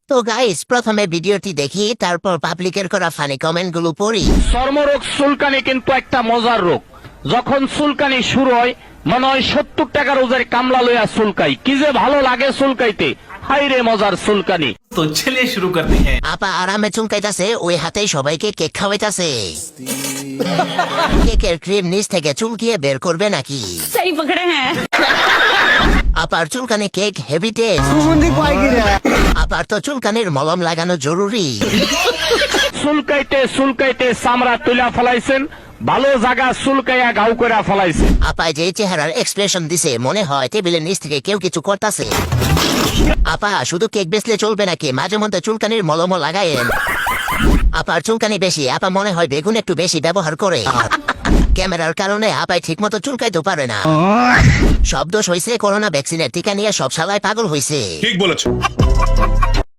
তো গাইস প্রথমে ভিডিওটি দেখি, তারপর পাবলিকের করা ফানি কমেন্ট গুলো পড়ি। চর্মরোগ চুলকানি কিন্তু একটা মজার রোগ। যখন চুলকানি শুরু হয় মনে হয় 70 টাকার ওজের কামলা লইয়া চুলকাই, কি যে ভালো লাগে চুলকাইতে। হাই রে মজার চুলকানি। तो चलिए शुरू करते हैं। আপা আরামে চুলকাইতাছে, ওই হাতেই সবাইকে কেক খাওয়াইতাছে। কেকের ক্রিম নিচ থেকে চুলকিয়ে বের করবে নাকি? सही पकड़े हैं। আপার চুলকানি কেক হেভি টেস্ট। আপার তো চুলকানির মলম লাগানো জরুরি। চুলকাইতে চুলকাইতে চামড়া তুলা ফলাইছেন, ভালো জায়গা চুলকাইয়া গাও করে ফলাইছেন। আপায় যে চেহারার এক্সপ্রেশন দিছে, মনে হয় টেবিলের নিচ থেকে কেউ কিছু করতেছে। আপা শুধু কেক বেচলে চলবে নাকি, মাঝে মধ্যে চুলকানির মলমও লাগায়েন। আপার চুলকানি বেশি, আপা মনে হয় বেগুন একটু বেশি ব্যবহার করে। ক্যামেরার কারণে আপায় ঠিক মতো চুলকাইতে পারে না। সব দোষ হয়েছে করোনা ভ্যাকসিনের টিকা নিয়ে সব শালায় পাগল হয়েছে। ঠিক বলেছো।